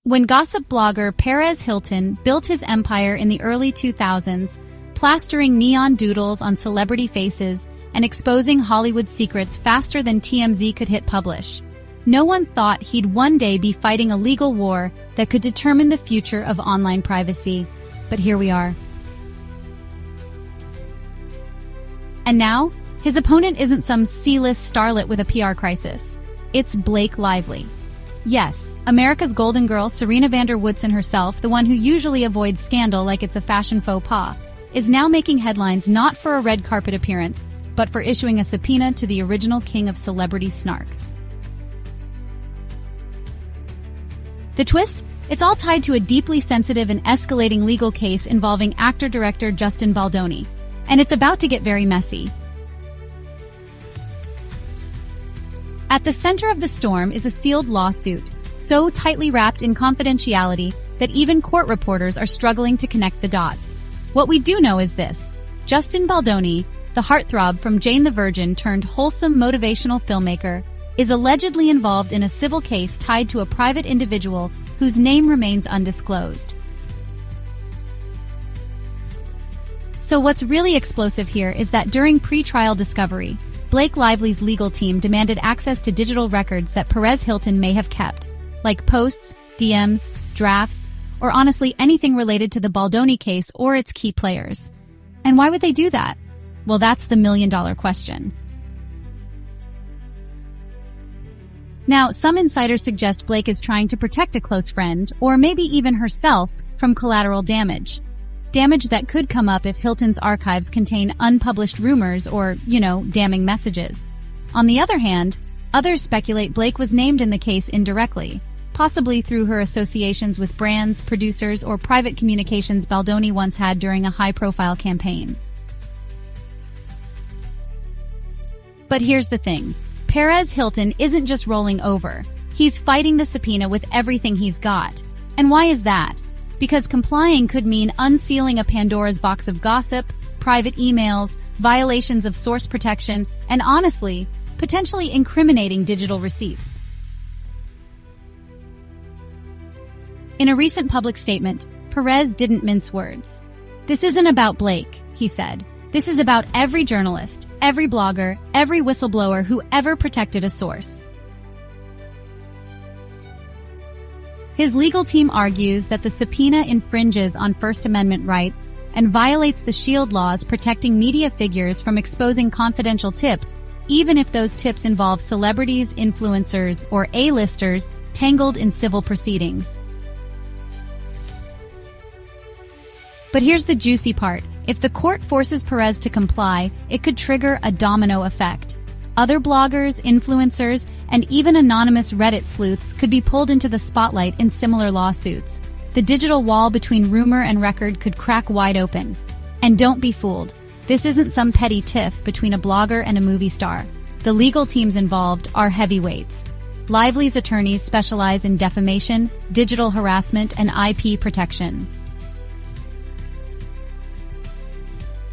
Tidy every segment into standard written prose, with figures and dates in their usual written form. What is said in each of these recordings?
When gossip blogger Perez Hilton built his empire in the early 2000s, plastering neon doodles on celebrity faces and exposing Hollywood secrets faster than TMZ could hit publish, no one thought he'd one day be fighting a legal war that could determine the future of online privacy. But here we are. And now, his opponent isn't some C-list starlet with a PR crisis. It's Blake Lively. Yes, America's golden girl Serena van der Woodsen herself, the one who usually avoids scandal like it's a fashion faux pas, is now making headlines not for a red carpet appearance, but for issuing a subpoena to the original king of celebrity snark. The twist? It's all tied to a deeply sensitive and escalating legal case involving actor-director Justin Baldoni, and it's about to get very messy. At the center of the storm is a sealed lawsuit, so tightly wrapped in confidentiality that even court reporters are struggling to connect the dots. What we do know is this: Justin Baldoni, the heartthrob from Jane the Virgin turned wholesome motivational filmmaker, is allegedly involved in a civil case tied to a private individual whose name remains undisclosed. So what's really explosive here is that during pre-trial discovery, Blake Lively's legal team demanded access to digital records that Perez Hilton may have kept, like posts, DMs, drafts, or honestly anything related to the Baldoni case or its key players. And why would they do that? Well, that's the million-dollar question. Now, some insiders suggest Blake is trying to protect a close friend, or maybe even herself, from collateral damage. Damage that could come up if Hilton's archives contain unpublished rumors or, damning messages. On the other hand, others speculate Blake was named in the case indirectly, possibly through her associations with brands, producers, or private communications Baldoni once had during a high-profile campaign. But here's the thing. Perez Hilton isn't just rolling over. He's fighting the subpoena with everything he's got. And why is that? Because complying could mean unsealing a Pandora's box of gossip, private emails, violations of source protection, and honestly, potentially incriminating digital receipts. In a recent public statement, Perez didn't mince words. "This isn't about Blake," he said. "This is about every journalist, every blogger, every whistleblower who ever protected a source." His legal team argues that the subpoena infringes on First Amendment rights and violates the shield laws protecting media figures from exposing confidential tips, even if those tips involve celebrities, influencers, or A-listers tangled in civil proceedings. But here's the juicy part. If the court forces Perez to comply, it could trigger a domino effect. Other bloggers, influencers, and even anonymous Reddit sleuths could be pulled into the spotlight in similar lawsuits. The digital wall between rumor and record could crack wide open. And don't be fooled. This isn't some petty tiff between a blogger and a movie star. The legal teams involved are heavyweights. Lively's attorneys specialize in defamation, digital harassment, and IP protection.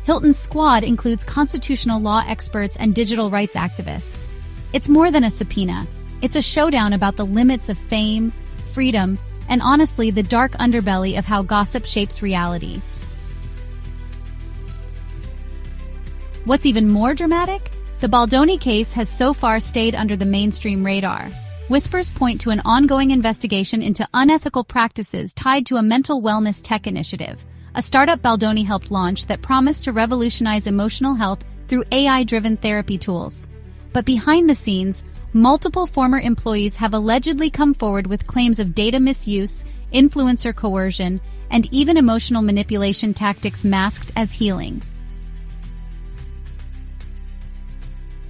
Hilton's squad includes constitutional law experts and digital rights activists. It's more than a subpoena. It's a showdown about the limits of fame, freedom, and honestly, the dark underbelly of how gossip shapes reality. What's even more dramatic? The Baldoni case has so far stayed under the mainstream radar. Whispers point to an ongoing investigation into unethical practices tied to a mental wellness tech initiative, a startup Baldoni helped launch that promised to revolutionize emotional health through AI-driven therapy tools. But behind the scenes, multiple former employees have allegedly come forward with claims of data misuse, influencer coercion, and even emotional manipulation tactics masked as healing.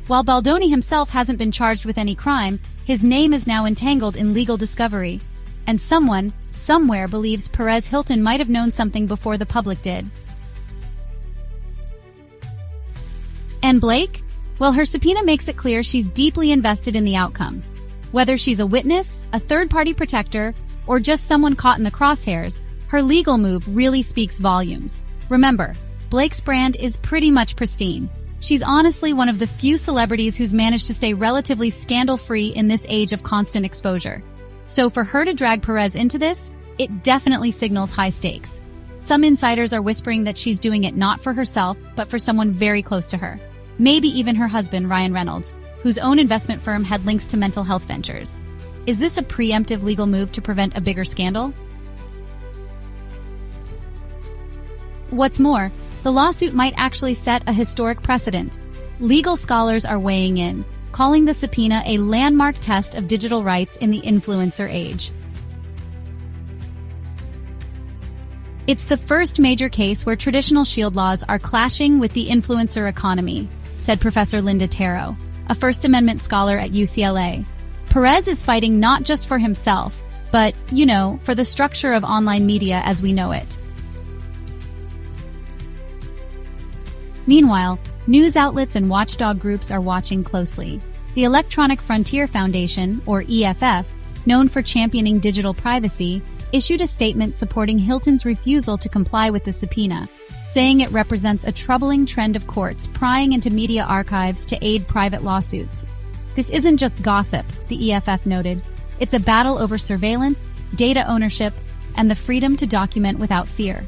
While Baldoni himself hasn't been charged with any crime, his name is now entangled in legal discovery. And someone, somewhere believes Perez Hilton might have known something before the public did. And Blake? Well, her subpoena makes it clear she's deeply invested in the outcome. Whether she's a witness, a third-party protector, or just someone caught in the crosshairs, her legal move really speaks volumes. Remember, Blake's brand is pretty much pristine. She's honestly one of the few celebrities who's managed to stay relatively scandal-free in this age of constant exposure. So for her to drag Perez into this, it definitely signals high stakes. Some insiders are whispering that she's doing it not for herself, but for someone very close to her. Maybe even her husband, Ryan Reynolds, whose own investment firm had links to mental health ventures. Is this a preemptive legal move to prevent a bigger scandal? What's more, the lawsuit might actually set a historic precedent. Legal scholars are weighing in, calling the subpoena a landmark test of digital rights in the influencer age. It's the first major case where traditional shield laws are clashing with the influencer economy, said Professor Linda Taro, a First Amendment scholar at UCLA. Perez is fighting not just for himself, but, for the structure of online media as we know it. Meanwhile, news outlets and watchdog groups are watching closely. The Electronic Frontier Foundation, or EFF, known for championing digital privacy, issued a statement supporting Hilton's refusal to comply with the subpoena, saying it represents a troubling trend of courts prying into media archives to aid private lawsuits. This isn't just gossip, the EFF noted. It's a battle over surveillance, data ownership, and the freedom to document without fear.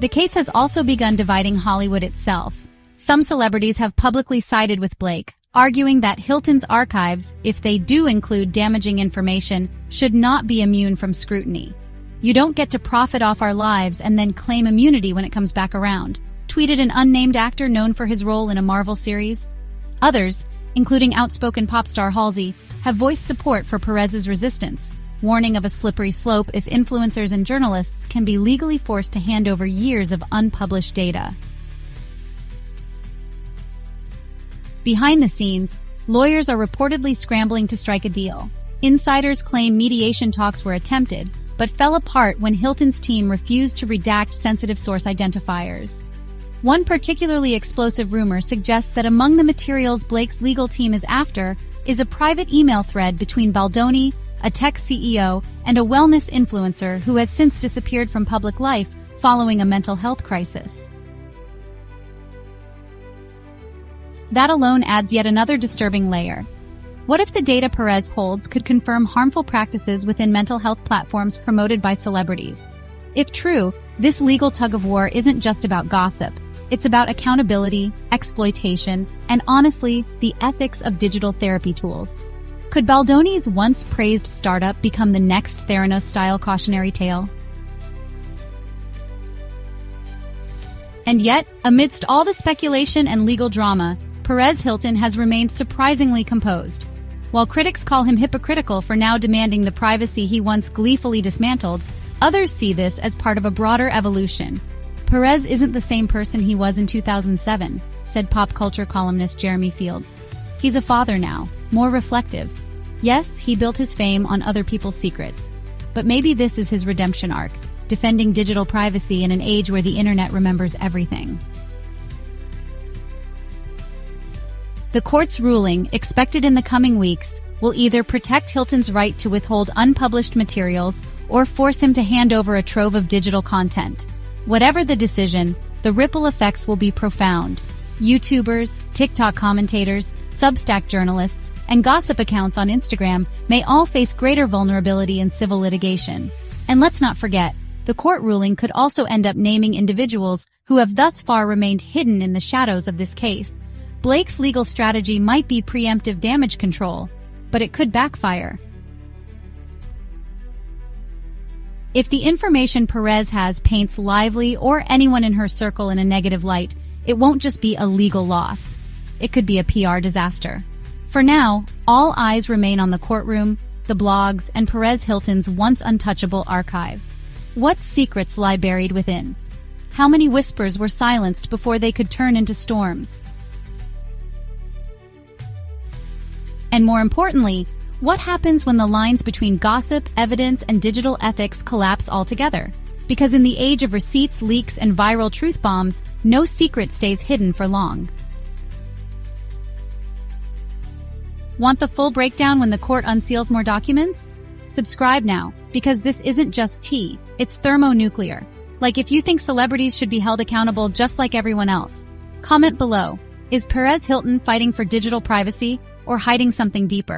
The case has also begun dividing Hollywood itself. Some celebrities have publicly sided with Blake, arguing that Hilton's archives, if they do include damaging information, should not be immune from scrutiny. "You don't get to profit off our lives and then claim immunity when it comes back around," tweeted an unnamed actor known for his role in a Marvel series. Others, including outspoken pop star Halsey, have voiced support for Perez's resistance, warning of a slippery slope if influencers and journalists can be legally forced to hand over years of unpublished data. Behind the scenes, lawyers are reportedly scrambling to strike a deal. Insiders claim mediation talks were attempted, but fell apart when Hilton's team refused to redact sensitive source identifiers. One particularly explosive rumor suggests that among the materials Blake's legal team is after is a private email thread between Baldoni, a tech CEO, and a wellness influencer who has since disappeared from public life following a mental health crisis. That alone adds yet another disturbing layer. What if the data Perez holds could confirm harmful practices within mental health platforms promoted by celebrities? If true, this legal tug-of-war isn't just about gossip. It's about accountability, exploitation, and honestly, the ethics of digital therapy tools. Could Baldoni's once-praised startup become the next Theranos-style cautionary tale? And yet, amidst all the speculation and legal drama, Perez Hilton has remained surprisingly composed. While critics call him hypocritical for now demanding the privacy he once gleefully dismantled, others see this as part of a broader evolution. Perez isn't the same person he was in 2007, said pop culture columnist Jeremy Fields. He's a father now, more reflective. Yes, he built his fame on other people's secrets. But maybe this is his redemption arc, defending digital privacy in an age where the internet remembers everything. The court's ruling, expected in the coming weeks, will either protect Hilton's right to withhold unpublished materials or force him to hand over a trove of digital content. Whatever the decision, the ripple effects will be profound. YouTubers, TikTok commentators, Substack journalists, and gossip accounts on Instagram may all face greater vulnerability in civil litigation. And let's not forget, the court ruling could also end up naming individuals who have thus far remained hidden in the shadows of this case. Blake's legal strategy might be preemptive damage control, but it could backfire. If the information Perez has paints Lively or anyone in her circle in a negative light, it won't just be a legal loss. It could be a PR disaster. For now, all eyes remain on the courtroom, the blogs, and Perez Hilton's once untouchable archive. What secrets lie buried within? How many whispers were silenced before they could turn into storms? And more importantly, what happens when the lines between gossip, evidence, and digital ethics collapse altogether? Because in the age of receipts, leaks, and viral truth bombs, no secret stays hidden for long. Want the full breakdown when the court unseals more documents? Subscribe now, because this isn't just tea, it's thermonuclear. Like if you think celebrities should be held accountable just like everyone else. Comment below. Is Perez Hilton fighting for digital privacy, or hiding something deeper.